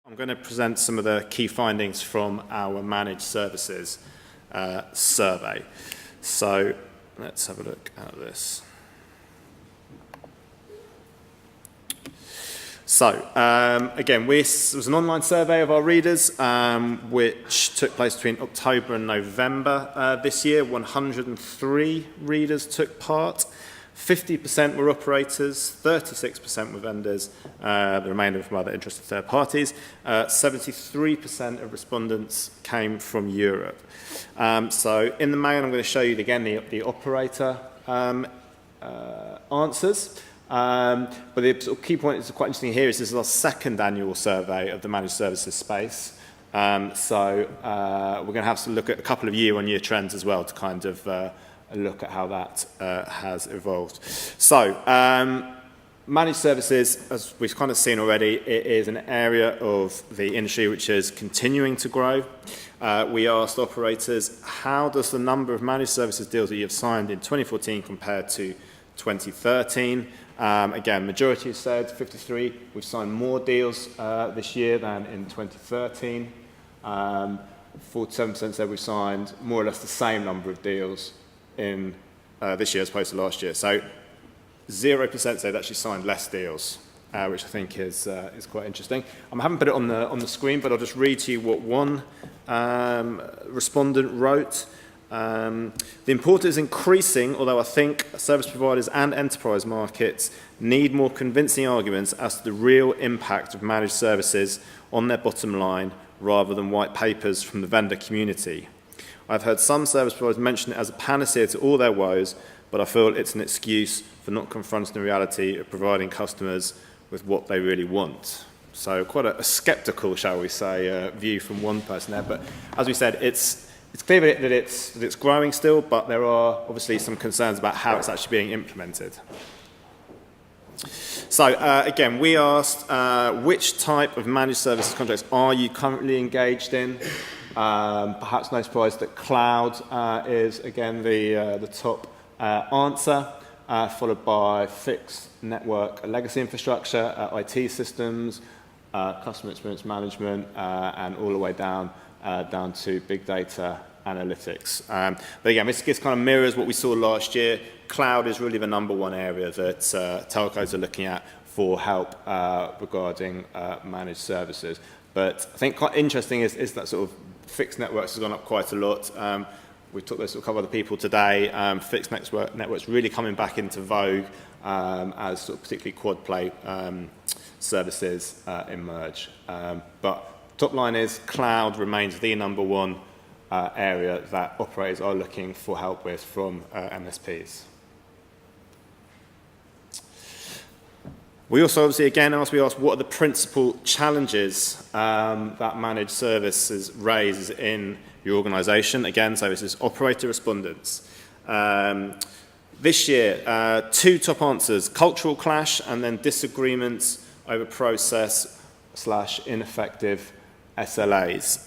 I'm going to present some of the key findings from our managed services survey. So let's have a look at this. So again, this was an online survey of our readers, which took place between October and November this year. 103 readers took part. 50% were operators, 36% were vendors, the remainder from other interested third parties. 73% of respondents came from Europe. So in the main, I'm going to show you again the operator answers. But the sort of key point that's quite interesting here is this is our second annual survey of the managed services space. So we're going to have to look at a couple of year-on-year trends as well to kind of look at how that has evolved. So, managed services, as we've kind of seen already, it is an area of the industry which is continuing to grow. We asked operators, how does the number of managed services deals that you have signed in 2014 compare to 2013? Again, majority said, 53, we've signed more deals this year than in 2013. 47% said we've signed more or less the same number of deals in this year as opposed to last year. So 0% said they've actually signed less deals, which I think is quite interesting. I haven't put it on the screen, but I'll just read to you what one respondent wrote. The importance is increasing, although I think service providers and enterprise markets need more convincing arguments as to the real impact of managed services on their bottom line rather than white papers from the vendor community. I've heard some service providers mention it as a panacea to all their woes, but I feel it's an excuse for not confronting the reality of providing customers with what they really want. So quite a sceptical, shall we say, view from one person there. But as we said, it's clear that it's growing still, but there are obviously some concerns about how it's actually being implemented. So again, we asked which type of managed services contracts are you currently engaged in? Perhaps no surprise that cloud is, again, the top answer, followed by fixed network legacy infrastructure, IT systems, customer experience management, and all the way down to big data analytics. But again, this kind of mirrors what we saw last year. Cloud is really the number one area that telcos are looking at for help regarding managed services. But I think quite interesting is that sort of fixed networks has gone up quite a lot. We took this to a couple of other people today. Fixed networks really coming back into vogue as sort of particularly quad play services emerge. But top line is cloud remains the number one area that operators are looking for help with from MSPs. We also obviously again asked what are the principal challenges that managed services raise in your organisation. Again, so this is operator respondents. This year, two top answers, cultural clash and then disagreements over process/ineffective SLAs.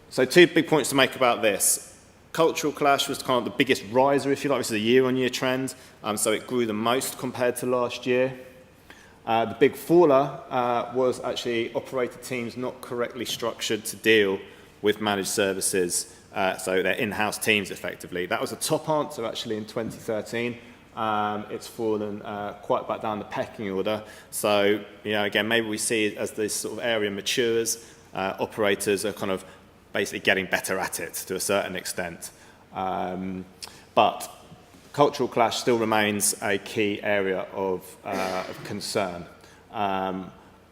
So two big points to make about this. Cultural clash was kind of the biggest riser, if you like. This is a year-on-year trend, so it grew the most compared to last year. The big faller was actually operator teams not correctly structured to deal with managed services, so they're in-house teams effectively. That was a top answer actually in 2013. It's fallen quite back down the pecking order. So, again, maybe we see as this sort of area matures, operators are kind of basically getting better at it to a certain extent. But cultural clash still remains a key area of concern.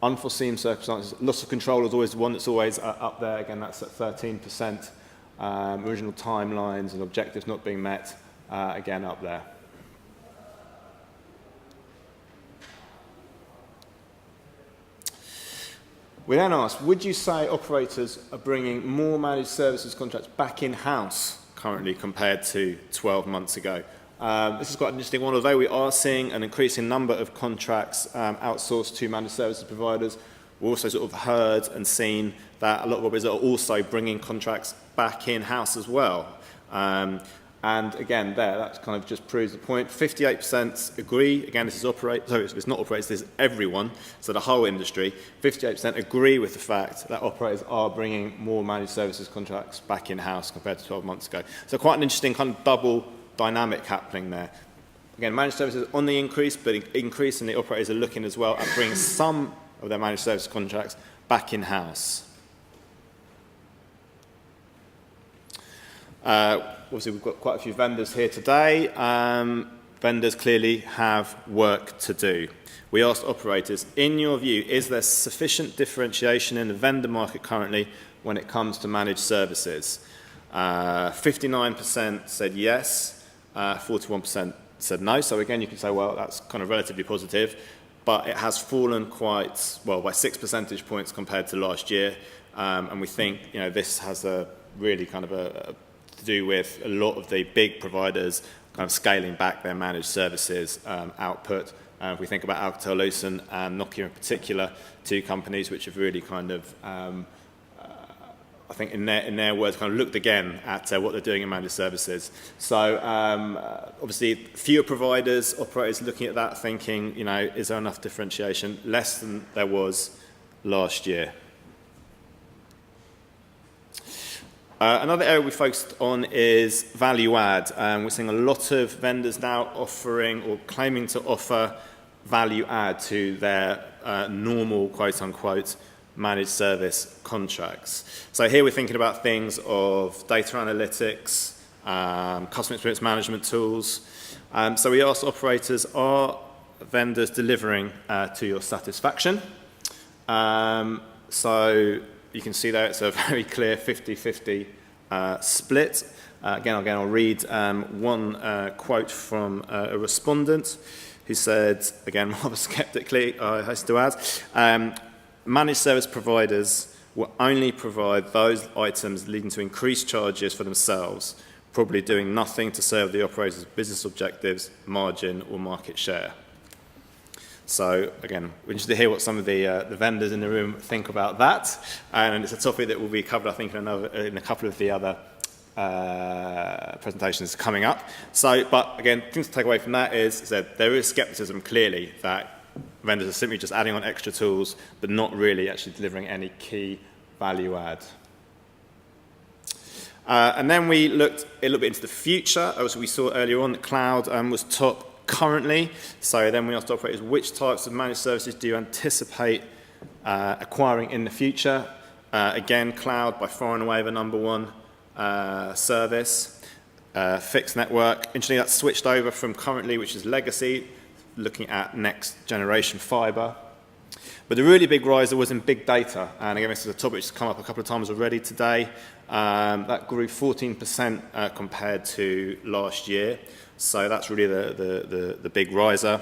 Unforeseen circumstances, loss of control is always the one that's always up there. Again, that's at 13%. Original timelines and objectives not being met, again, up there. We then asked, would you say operators are bringing more managed services contracts back in-house currently compared to 12 months ago? This is quite an interesting one. Although we are seeing an increasing number of contracts outsourced to managed services providers, we've also sort of heard and seen that a lot of operators are also bringing contracts back in-house as well. And again, that kind of just proves the point. 58% agree. Again, this is it's not operators, this is everyone, so the whole industry. 58% agree with the fact that operators are bringing more managed services contracts back in-house compared to 12 months ago. So quite an interesting kind of double dynamic happening there. Again, managed services on the increase, but increasingly operators are looking as well at bringing some of their managed services contracts back in-house. Obviously, we've got quite a few vendors here today. Vendors clearly have work to do. We asked operators, in your view, is there sufficient differentiation in the vendor market currently when it comes to managed services? 59% said yes, 41% said no. So again, you can say, well, that's kind of relatively positive, but it has fallen quite, well, by 6 percentage points compared to last year. And we think, this has a really kind of to do with a lot of the big providers kind of scaling back their managed services output. If we think about Alcatel-Lucent and Nokia in particular, two companies which have really kind of, I think in their words, kind of looked again at what they're doing in managed services. So obviously fewer providers, operators looking at that thinking, is there enough differentiation? Less than there was last year. Another area we focused on is value add. We're seeing a lot of vendors now offering or claiming to offer value add to their normal, quote unquote, managed service contracts. So here we're thinking about things of data analytics, customer experience management tools. So we asked operators, are vendors delivering to your satisfaction? So you can see there it's a very clear 50-50 split. Again, I'll read one quote from a respondent who said, again, rather skeptically, I have to add, managed service providers will only provide those items leading to increased charges for themselves, probably doing nothing to serve the operator's business objectives, margin, or market share. So again, we're interested to hear what some of the vendors in the room think about that, and it's a topic that will be covered, I think, in a couple of the other presentations coming up. So, but again, things to take away from that is that there is skepticism clearly that vendors are simply just adding on extra tools, but not really actually delivering any key value add. And then we looked a little bit into the future. As we saw earlier on, the cloud was top currently. So then we asked operators, which types of managed services do you anticipate acquiring in the future? Again, cloud by far and away the number one service. Fixed network. Interestingly, that's switched over from currently, which is legacy, looking at next generation fiber. But the really big riser was in big data. And again, this is a topic which has come up a couple of times already today. That grew 14% compared to last year. So that's really the big riser.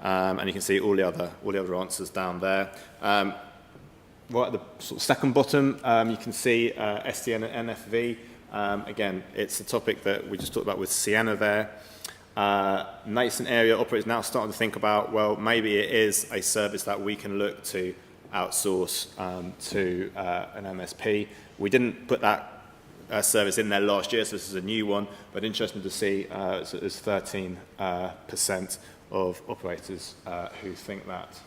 And you can see all the other answers down there. Right at the sort of second bottom, you can see SDN and NFV. Again, it's a topic that we just talked about with Sienna there. Nascent area operators now starting to think about, well, maybe it is a service that we can look to outsource to an MSP. We didn't put that service in there last year, so this is a new one, but interesting to see it's 13% of operators who think that.